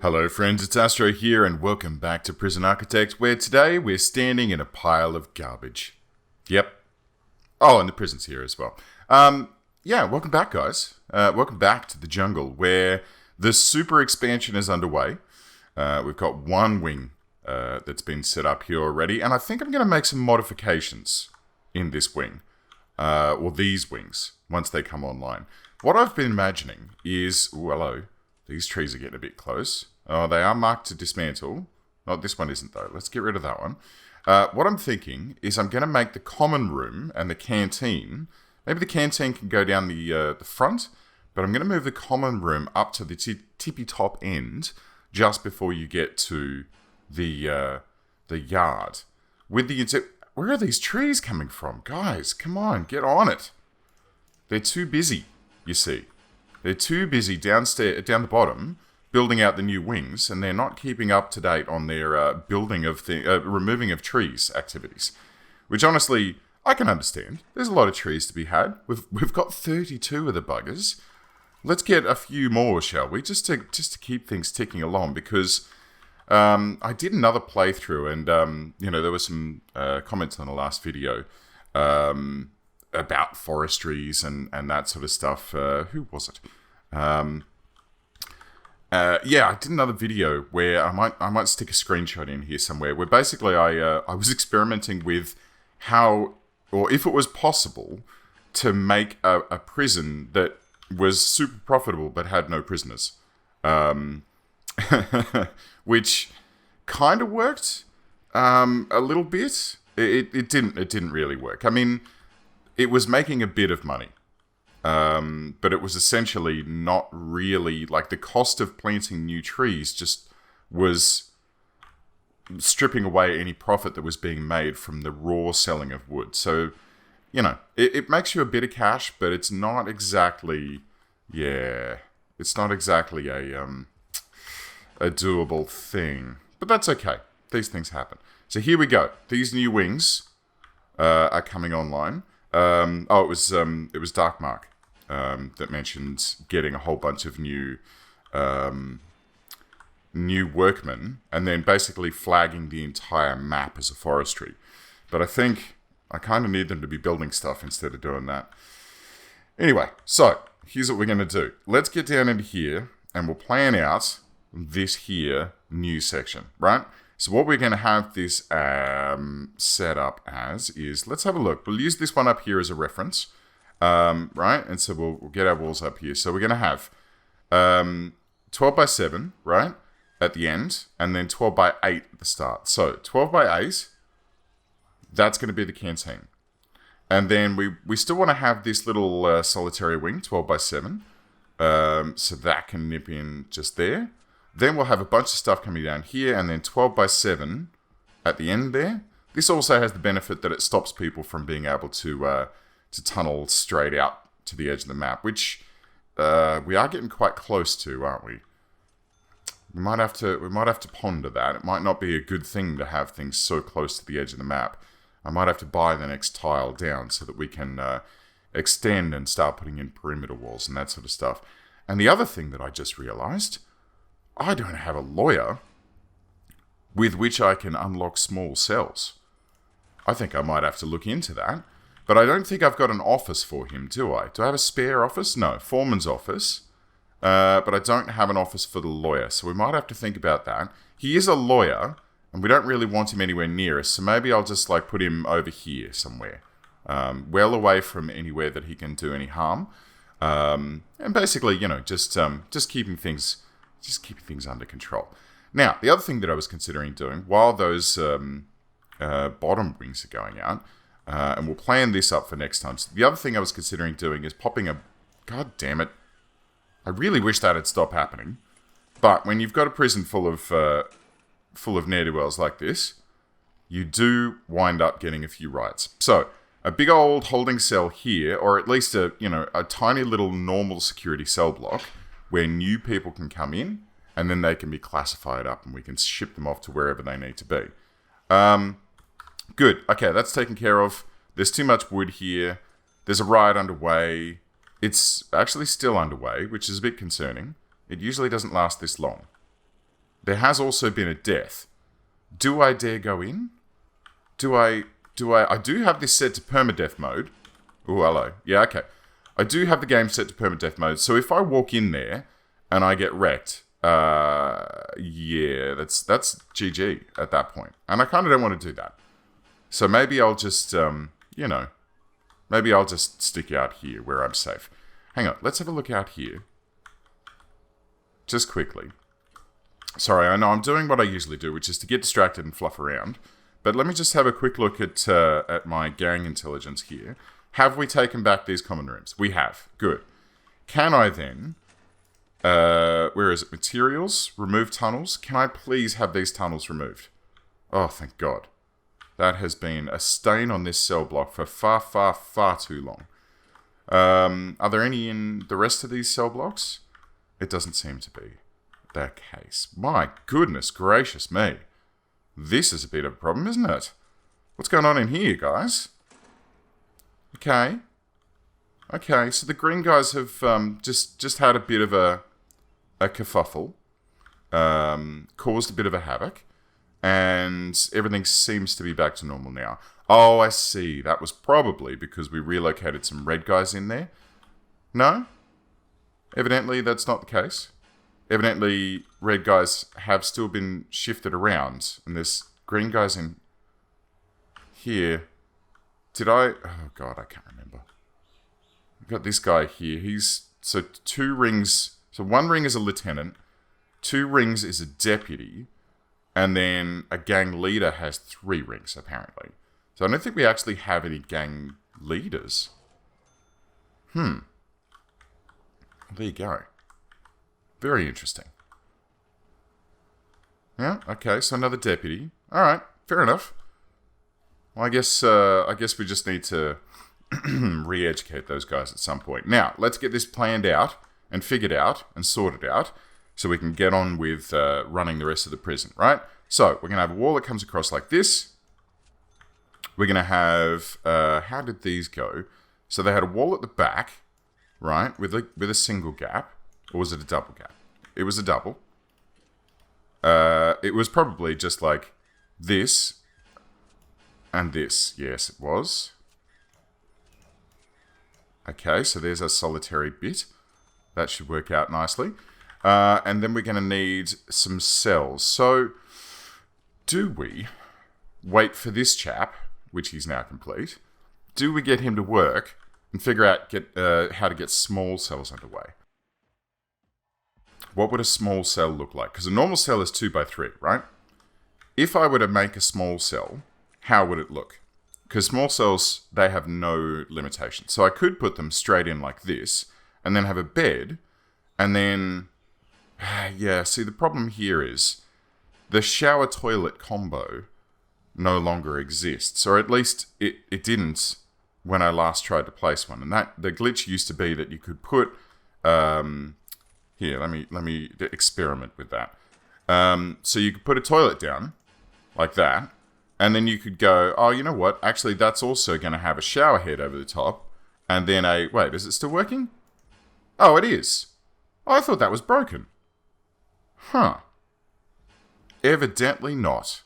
Hello friends, it's Astro here and welcome back to Prison Architect, where today we're standing in a pile of garbage. Yep. Oh, and the prison's here as well. Welcome back guys. Welcome back to the jungle where the super expansion is underway. We've got one wing that's been set up here already, and I think I'm going to make some modifications in this wing. Or these wings, once they come online. What I've been imagining is... Ooh, hello. These trees are getting a bit close. Oh, they are marked to dismantle. Oh, this one isn't though. Let's get rid of that one. What I'm thinking is I'm going to make the common room and the canteen. Maybe the canteen can go down the front, but I'm going to move the common room up to the tippy top end just before you get to the yard. Where are these trees coming from? Guys, come on, get on it. They're too busy, you see. They're too busy down the bottom, building out the new wings, and they're not keeping up to date on their removing of trees activities. Which honestly, I can understand. There's a lot of trees to be had. We've got 32 of the buggers. Let's get a few more, shall we? Just to keep things ticking along, because I did another playthrough, and there were some comments on the last video. About forestries and that sort of stuff. Who was it? I did another video where I might stick a screenshot in here somewhere, where basically I was experimenting with how, or if it was possible, to make a prison that was super profitable but had no prisoners. Which kind of worked a little bit. It didn't really work. I mean, it was making a bit of money, but it was essentially not really, like, the cost of planting new trees just was stripping away any profit that was being made from the raw selling of wood. So, it makes you a bit of cash, but it's not exactly, it's not exactly a doable thing. But that's okay. These things happen. So here we go. These new wings are coming online. It was Darkmark that mentioned getting a whole bunch of new workmen, and then basically flagging the entire map as a forestry. But I think I kind of need them to be building stuff instead of doing that. Anyway, so here's what we're going to do. Let's get down into here, and we'll plan out this here new section, right? So what we're going to have this set up as is, let's have a look. We'll use this one up here as a reference, right? And so we'll get our walls up here. So we're going to have 12 by 7, right, at the end, and then 12 by 8 at the start. So 12 by 8, that's going to be the canteen. And then we still want to have this little solitary wing, 12 by 7, so that can nip in just there. Then we'll have a bunch of stuff coming down here, and then 12 by 7 at the end there. This also has the benefit that it stops people from being able to tunnel straight out to the edge of the map, which we are getting quite close to, aren't we? We might have to ponder that. It might not be a good thing to have things so close to the edge of the map. I might have to buy the next tile down so that we can extend and start putting in perimeter walls and that sort of stuff. And the other thing that I just realized, I don't have a lawyer with which I can unlock small cells. I think I might have to look into that. But I don't think I've got an office for him, do I? Do I have a spare office? No, foreman's office. But I don't have an office for the lawyer, so we might have to think about that. He is a lawyer, and we don't really want him anywhere near us, so maybe I'll just put him over here somewhere. Well away from anywhere that he can do any harm. And basically, just keeping things under control. Now, the other thing that I was considering doing, while those bottom wings are going out, and we'll plan this up for next time. So the other thing I was considering doing is popping a... God damn it. I really wish that had stopped happening. But when you've got a prison full of ne'er-do-wells like this, you do wind up getting a few rights. So, a big old holding cell here, or at least a tiny little normal security cell block, where new people can come in, and then they can be classified up, and we can ship them off to wherever they need to be. Good. Okay, that's taken care of. There's too much wood here. There's a riot underway. It's actually still underway, which is a bit concerning. It usually doesn't last this long. There has also been a death. Do I dare go in? I do have this set to permadeath mode. Oh, hello. Yeah, okay. I do have the game set to permadeath mode, so if I walk in there and I get wrecked, yeah, that's GG at that point. And I kind of don't want to do that. So maybe I'll just, maybe I'll just stick out here where I'm safe. Hang on, let's have a look out here. Just quickly. Sorry, I know I'm doing what I usually do, which is to get distracted and fluff around. But let me just have a quick look at my gang intelligence here. Have we taken back these common rooms? We have. Good. Can I then... where is it? Materials? Remove tunnels? Can I please have these tunnels removed? Oh, thank God. That has been a stain on this cell block for far, far, far too long. Are there any in the rest of these cell blocks? It doesn't seem to be the case. My goodness gracious me. This is a bit of a problem, isn't it? What's going on in here, guys? Okay. Okay, so the green guys have just had a bit of a kerfuffle. Caused a bit of a havoc. And everything seems to be back to normal now. Oh, I see. That was probably because we relocated some red guys in there. No? Evidently, that's not the case. Evidently, red guys have still been shifted around. And there's green guys in here. Did I... Oh, God, I can't remember. We've got this guy here. He's... So 2 rings... So 1 ring is a lieutenant. 2 rings is a deputy. And then a gang leader has 3 rings, apparently. So I don't think we actually have any gang leaders. There you go. Very interesting. Yeah, okay, so another deputy. Alright, fair enough. Well, I guess we just need to re-educate those guys at some point. Now, let's get this planned out and figured out and sorted out so we can get on with running the rest of the prison, right? So, we're going to have a wall that comes across like this. We're going to have... how did these go? So they had a wall at the back, right, with a single gap. Or was it a double gap? It was a double. It was probably just like this and this. Yes, it was. Okay, so there's a solitary bit. That should work out nicely. And then we're going to need some cells. So, do we wait for this chap, which he's now complete? Do we get him to work and figure out how to get small cells underway? What would a small cell look like? Because a normal cell is 2 by 3, right? If I were to make a small cell, how would it look? Because small cells, they have no limitation. So I could put them straight in like this, and then have a bed, and then... Yeah, see, the problem here is the shower-toilet combo no longer exists. Or at least it didn't when I last tried to place one. And the glitch used to be that you could put... Here, let me experiment with that. So you could put a toilet down, like that, and then you could go, oh, you know what? Actually, that's also going to have a shower head over the top, and then wait, is it still working? Oh, it is. Oh, I thought that was broken. Huh. Evidently not.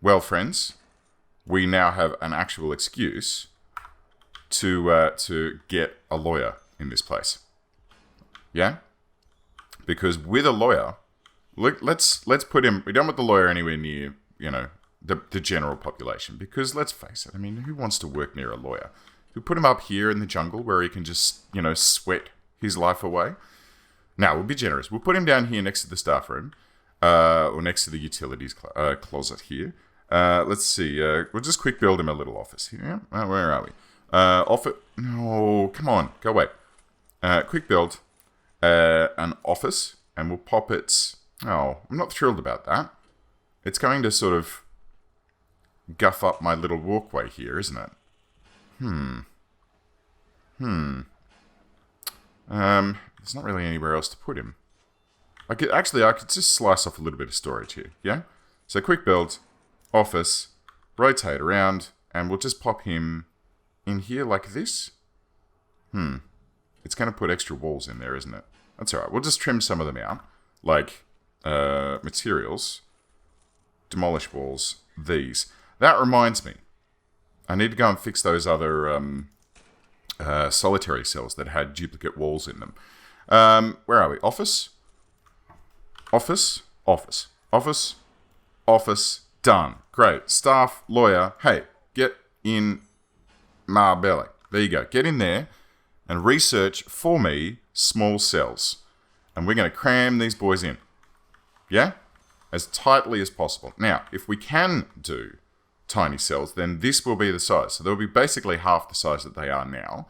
Well, friends, we now have an actual excuse to get a lawyer in this place. Yeah? Because with a lawyer, look, let's put him... We don't want the lawyer anywhere near, the general population. Because let's face it, I mean, who wants to work near a lawyer? We put him up here in the jungle where he can just, sweat his life away. Now, we'll be generous. We'll put him down here next to the staff room. Or next to the utilities closet here. Let's see. We'll just quick build him a little office here. Where are we? Office... No, come on. Go away. Quick build... an office, and we'll pop it... Oh, I'm not thrilled about that. It's going to sort of guff up my little walkway here, isn't it? There's not really anywhere else to put him. I could just slice off a little bit of storage here, yeah? So quick build, office, rotate around, and we'll just pop him in here like this. It's going to put extra walls in there, isn't it? That's alright. We'll just trim some of them out. Like materials, demolish walls, these. That reminds me, I need to go and fix those other solitary cells that had duplicate walls in them. Where are we? Office? Office? Office. Office? Office. Done. Great. Staff, lawyer, hey, get in my belly. There you go. Get in there and research for me small cells. And we're going to cram these boys in. Yeah? As tightly as possible. Now, if we can do tiny cells, then this will be the size. So they'll be basically half the size that they are now,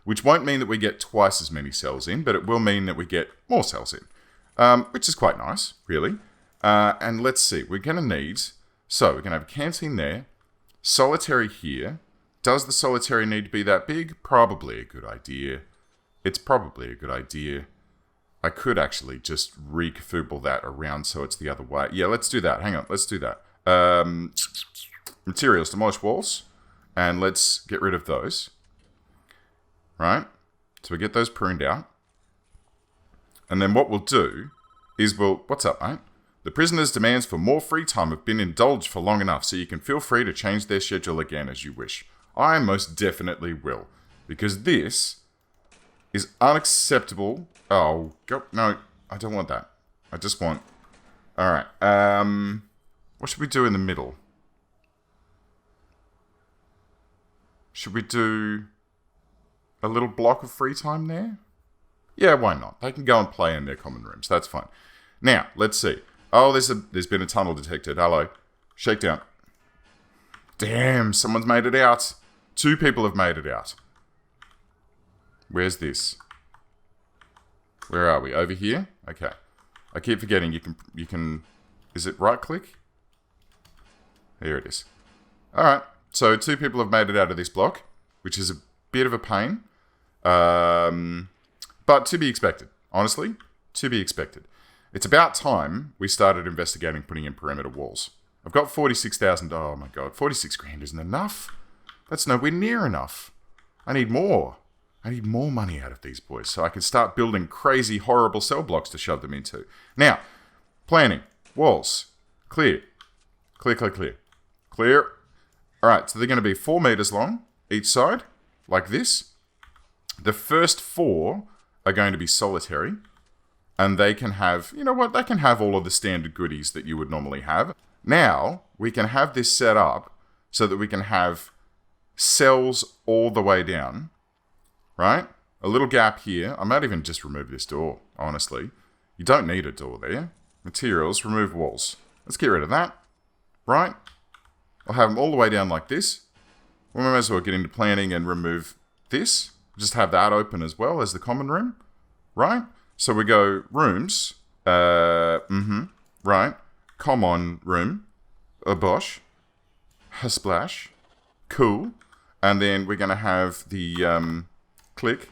which won't mean that we get twice as many cells in, but it will mean that we get more cells in, which is quite nice, really. And let's see, we're going to need, so we're going to have a canteen there, solitary here. Does the solitary need to be that big? Probably a good idea. It's probably a good idea. I could actually just re-cafooble that around so it's the other way. Yeah, let's do that. Hang on, let's do that. Materials, demolish walls, and let's get rid of those. Right? So we get those pruned out. And then what we'll do is what's up, mate? The prisoner's demands for more free time have been indulged for long enough, so you can feel free to change their schedule again as you wish. I most definitely will, because this is unacceptable. Oh, no, I don't want that. I just want... Alright, what should we do in the middle? Should we do a little block of free time there? Yeah, why not? They can go and play in their common rooms. That's fine. Now, let's see. Oh, there's been a tunnel detected. Hello. Shakedown. Damn, someone's made it out. 2 people have made it out. Where's this? Where are we? Over here? Okay. I keep forgetting you can... Is it right click? Here it is. Alright. So 2 people have made it out of this block, which is a bit of a pain. But to be expected. Honestly, to be expected. It's about time we started investigating putting in perimeter walls. I've got 46,000... Oh my god, 46 grand isn't enough. That's nowhere near enough. I need more. I need more money out of these boys so I can start building crazy, horrible cell blocks to shove them into. Now, planning. Walls. Clear. Clear, clear, clear. Clear. Alright, so they're going to be 4 meters long, each side, like this. The first 4 are going to be solitary, and they can have, you know what, they can have all of the standard goodies that you would normally have. Now, we can have this set up so that we can have cells all the way down, right? A little gap here. I might even just remove this door, honestly. You don't need a door there. Materials, remove walls. Let's get rid of that, right? I'll have them all the way down like this. We might as well get into planning and remove this. Just have that open as well as the common room, right? So we go rooms, right? Common room, a bosh, a splash, cool. And then we're going to have the click,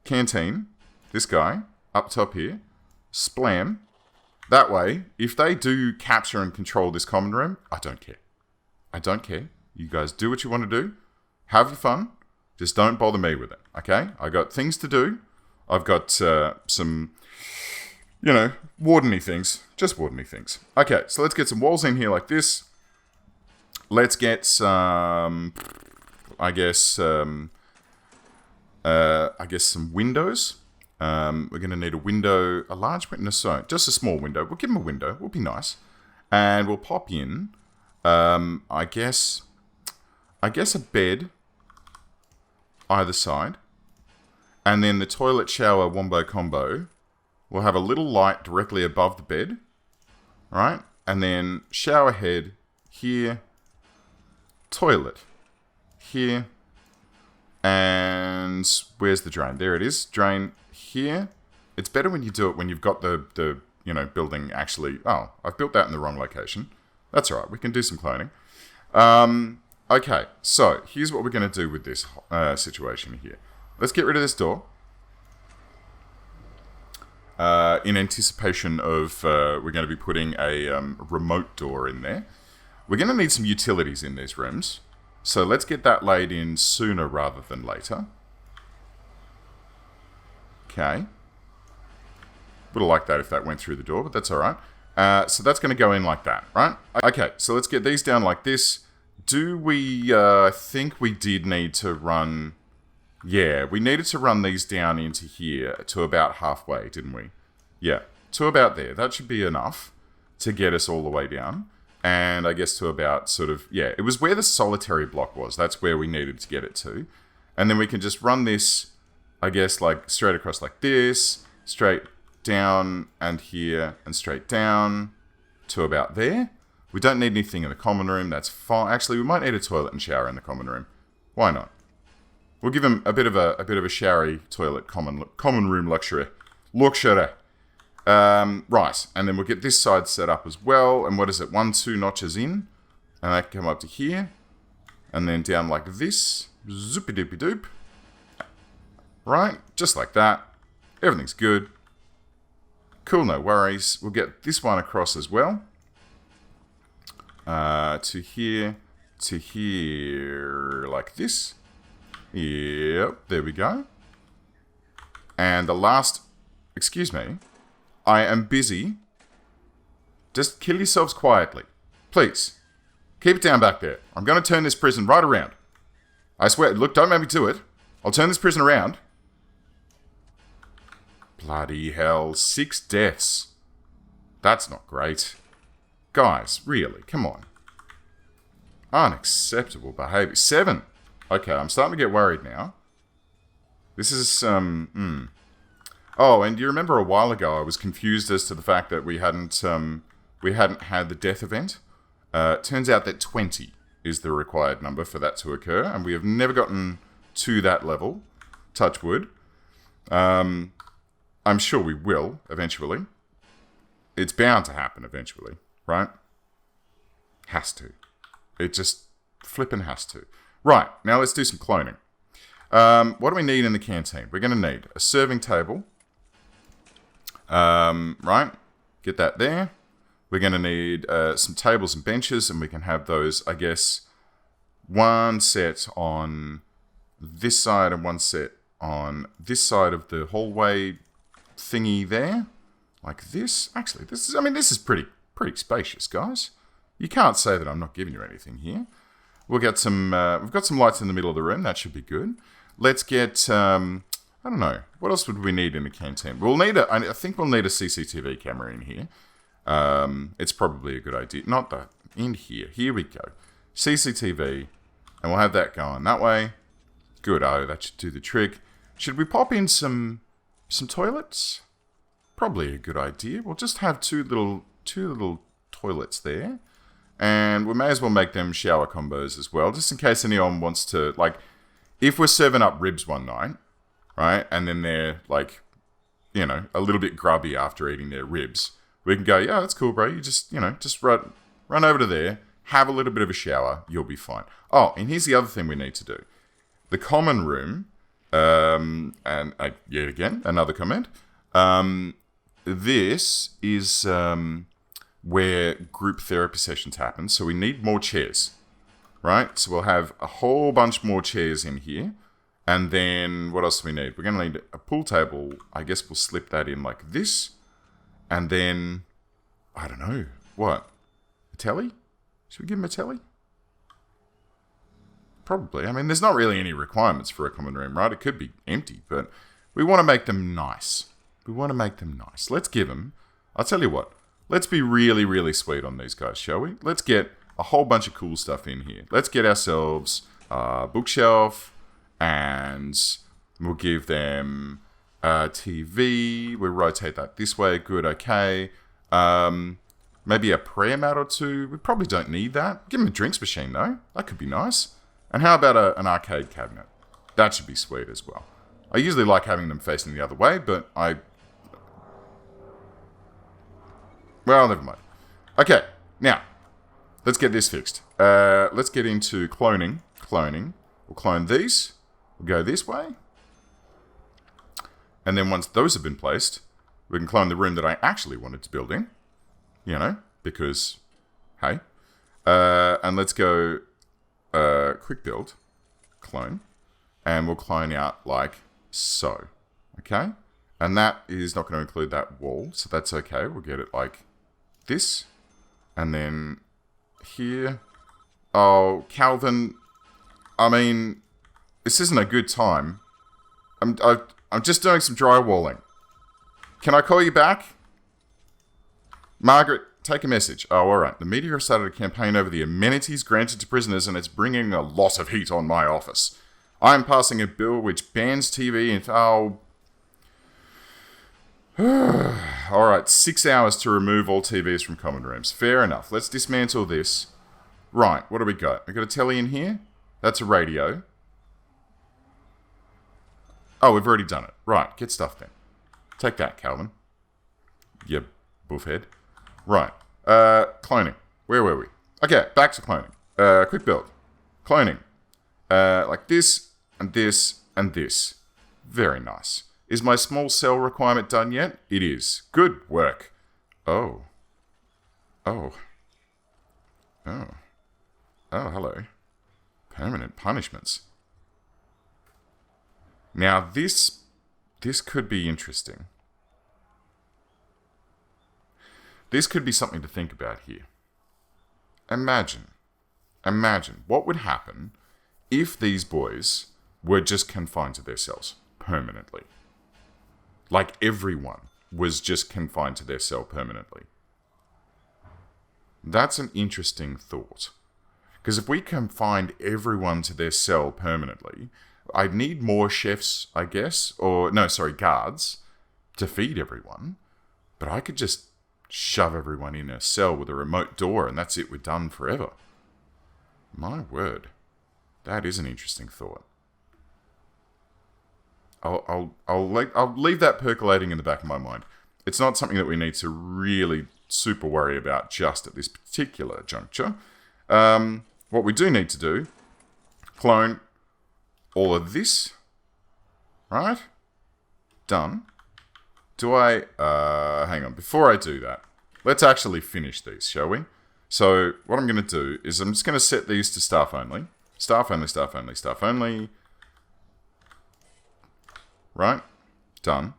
canteen, this guy, up top here, splam. That way, if they do capture and control this common room, I don't care. I don't care. You guys do what you want to do. Have your fun. Just don't bother me with it, okay? I got things to do. I've got some, you know, warden-y things. Just warden-y things. Okay, so let's get some walls in here like this. Let's get some, I guess some windows. We're going to need a window, a large window, so just a small window. We'll give them a window. We'll be nice. And we'll pop in, I guess a bed either side. And then the toilet shower wombo combo will have a little light directly above the bed. Right? And then shower head here. Toilet here. And where's the drain? There it is. Drain here. It's better when you do it when you've got the building actually... Oh, I've built that in the wrong location. That's all right. We can do some cloning. Okay, so here's what we're going to do with this situation here. Let's get rid of this door. In anticipation of we're going to be putting a remote door in there. We're going to need some utilities in these rooms. So let's get that laid in sooner rather than later. Okay. Would have liked that if that went through the door, but that's all right. So that's going to go in like that, right? Okay, so let's get these down like this. Do we, I think we did need to run, yeah, we needed to run these down into here to about halfway, didn't we? Yeah, to about there. That should be enough to get us all the way down. And I guess to about sort of, yeah, it was where the solitary block was. That's where we needed to get it to. And then we can just run this, I guess, like straight across like this, straight down and here and straight down to about there. We don't need anything in the common room. That's fine. Actually, we might need a toilet and shower in the common room. Why not? We'll give him a bit of a showery toilet common room luxury. Right, and then we'll get this side set up as well. And what is it? 1, 2 notches in, and that can come up to here, and then down like this. Zoopy doopy doop. Right, just like that. Everything's good. Cool, no worries. We'll get this one across as well. To here, like this. Yep, there we go. And the last, excuse me, I am busy. Just kill yourselves quietly. Please. Keep it down back there. I'm going to turn this prison right around. I swear, look, don't make me do it. I'll turn this prison around. Bloody hell, 6 deaths. That's not great. Guys, really, come on. Unacceptable behavior. 7. Okay, I'm starting to get worried now. This is, Oh, and do you remember a while ago I was confused as to the fact that we hadn't had the death event? Turns out that 20 is the required number for that to occur, and we have never gotten to that level. Touch wood. I'm sure we will, eventually. It's bound to happen eventually, right? Has to. It just flippin' has to. Right, now let's do some cloning. What do we need in the canteen? We're going to need a serving table. Right, get that there. We're going to need some tables and benches, and we can have those, I guess, one set on this side and one set on this side of the hallway thingy there, like this. Actually, this is pretty spacious, guys. You can't say that I'm not giving you anything here. We'll get some. We've got some lights in the middle of the room. That should be good. Let's get. I don't know. What else would we need in the canteen? I think we'll need a CCTV camera in here. It's probably a good idea. Not that in here. Here we go. CCTV, and we'll have that going that way. Good. Oh, that should do the trick. Should we pop in some toilets? Probably a good idea. We'll just have two little toilets there. And we may as well make them shower combos as well, just in case anyone wants to, like, if we're serving up ribs one night, right, and then they're, like, you know, a little bit grubby after eating their ribs, we can go, yeah, that's cool, bro. You just, just run over to there, have a little bit of a shower, you'll be fine. Oh, and here's the other thing we need to do. The common room, and yet again, another comment, this is where group therapy sessions happen, so we need more chairs, right? So we'll have a whole bunch more chairs in here, and then what else do we need? We're going to need a pool table. I guess we'll slip that in like this, and then, I don't know, what? A telly? Should we give him a telly? Probably. I mean, there's not really any requirements for a common room, right? It could be empty, but we want to make them nice. Let's give them, I'll tell you what, let's be really, really sweet on these guys, shall we? Let's get a whole bunch of cool stuff in here. Let's get ourselves a bookshelf, and we'll give them a TV. We'll rotate that this way. Good, okay. Maybe a prayer mat or two. We probably don't need that. Give them a drinks machine, though. That could be nice. And how about an arcade cabinet? That should be sweet as well. I usually like having them facing the other way, but well, never mind. Okay, now, let's get this fixed. Let's get into cloning. We'll clone these. We'll go this way. And then once those have been placed, we can clone the room that I actually wanted to build in. Because, hey. And let's go quick build, clone. And we'll clone out like so. Okay? And that is not going to include that wall, so that's okay. We'll get it like this. And then here. Oh, Calvin, I mean, this isn't a good time. I'm just doing some drywalling. Can I call you back? Margaret, take a message. Oh, all right. The media have started a campaign over the amenities granted to prisoners, and it's bringing a lot of heat on my office. I am passing a bill which bans TV and... Oh... all right, 6 hours to remove all TVs from common rooms. Fair enough. Let's dismantle this. Right, what do we got? We got a telly in here. That's a radio. Oh, we've already done it. Right, get stuff then. Take that, Calvin. You buffhead. Right, cloning. Where were we? Okay, back to cloning. Quick build. Cloning. Like this, and this, and this. Very nice. Is my small cell requirement done yet? It is. Good work. Oh. Oh. Oh. Oh, hello. Permanent punishments. Now, this could be interesting. This could be something to think about here. Imagine what would happen if these boys were just confined to their cells permanently. Like everyone was just confined to their cell permanently. That's an interesting thought. Because if we confined everyone to their cell permanently, I'd need more chefs, I guess, guards, to feed everyone. But I could just shove everyone in a cell with a remote door and that's it, we're done forever. My word. That is an interesting thought. I'll leave that percolating in the back of my mind. It's not something that we need to really super worry about just at this particular juncture. What we do need to do, clone all of this, right? Done. Do I, hang on, before I do that, let's actually finish these, shall we? So what I'm going to do is I'm just going to set these to staff only. Staff only, staff only, staff only. Right? Done.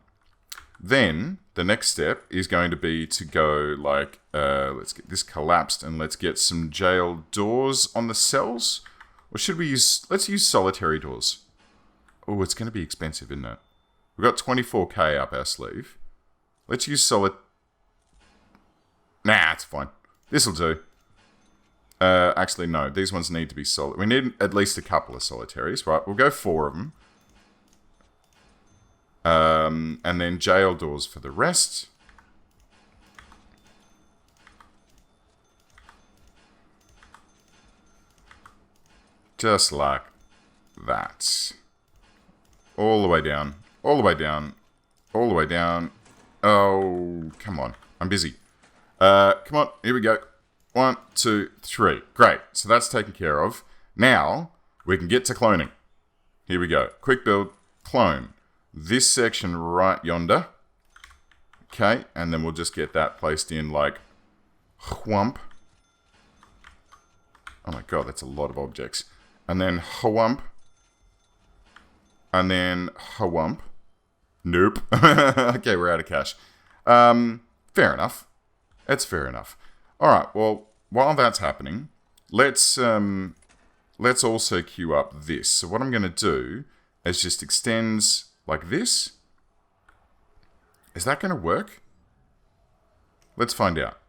Then the next step is going to be to go like, let's get this collapsed and let's get some jail doors on the cells. Or should we let's use solitary doors. Oh, it's going to be expensive, isn't it? We've got 24k up our sleeve. Let's use Nah, it's fine. This'll do. Actually, no. These ones need to be solid. We need at least a couple of solitaries, right? We'll go 4 of them. And then jail doors for the rest. Just like that. All the way down. All the way down. All the way down. Oh, come on. I'm busy. Come on. Here we go. 1, 2, 3. Great. So that's taken care of. Now, we can get to cloning. Here we go. Quick build. Clone. This section right yonder. Okay, and then we'll just get that placed in like whump. Oh my god, that's a lot of objects. And then whump. And then whump. Nope. Okay, we're out of cash. Fair enough. It's fair enough. Alright, well, while that's happening, let's also queue up this. So what I'm going to do is just extends like this. Is that going to work? Let's find out.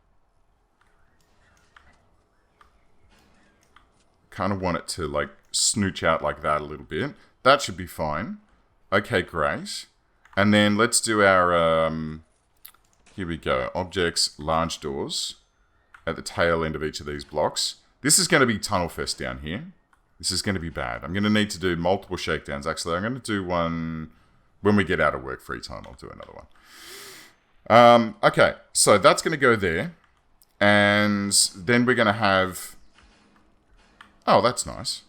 Kind of want it to like snooch out like that a little bit. That should be fine. Okay, great. And then let's do our, here we go. Objects, large doors at the tail end of each of these blocks. This is going to be tunnel fest down here. This is going to be bad. I'm going to need to do multiple shakedowns. Actually, I'm going to do one when we get out of work free time. I'll do another one. Okay, so that's going to go there. And then we're going to have... Oh, that's nice.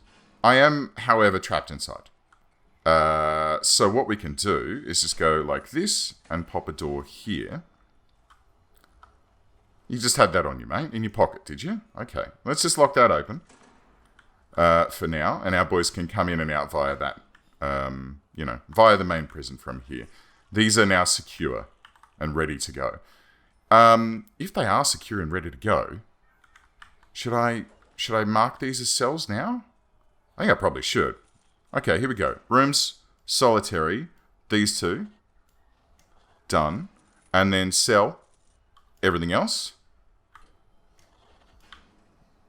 I am, however, trapped inside. So what we can do is just go like this and pop a door here. You just had that on you, mate, in your pocket, did you? Okay, let's just lock that open for now. And our boys can come in and out via that, via the main prison from here. These are now secure and ready to go. If they are secure and ready to go, should I mark these as cells now? I think I probably should. Okay, here we go. Rooms, solitary, these two. Done. And then cell, everything else.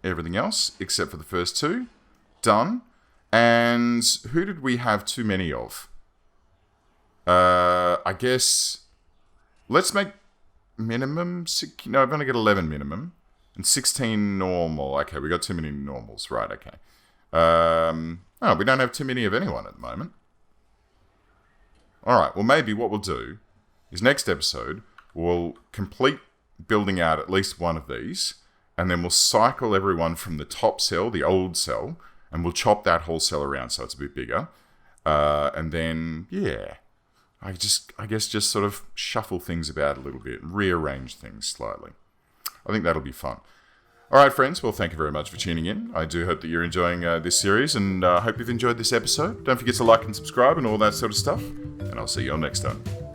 Everything else, except for the first two. Done. And who did we have too many of? I guess... Let's make minimum... No, I've only got 11 minimum. And 16 normal. Okay, we got too many normals. Right, okay. Oh, we don't have too many of anyone at the moment. Alright, well maybe what we'll do is next episode we'll complete building out at least one of these, and then we'll cycle everyone from the top cell, the old cell, and we'll chop that whole cell around so it's a bit bigger. And then, yeah, I guess just sort of shuffle things about a little bit, rearrange things slightly. I think that'll be fun. All right, friends. Well, thank you very much for tuning in. I do hope that you're enjoying this series, and I hope you've enjoyed this episode. Don't forget to like and subscribe and all that sort of stuff. And I'll see you all next time.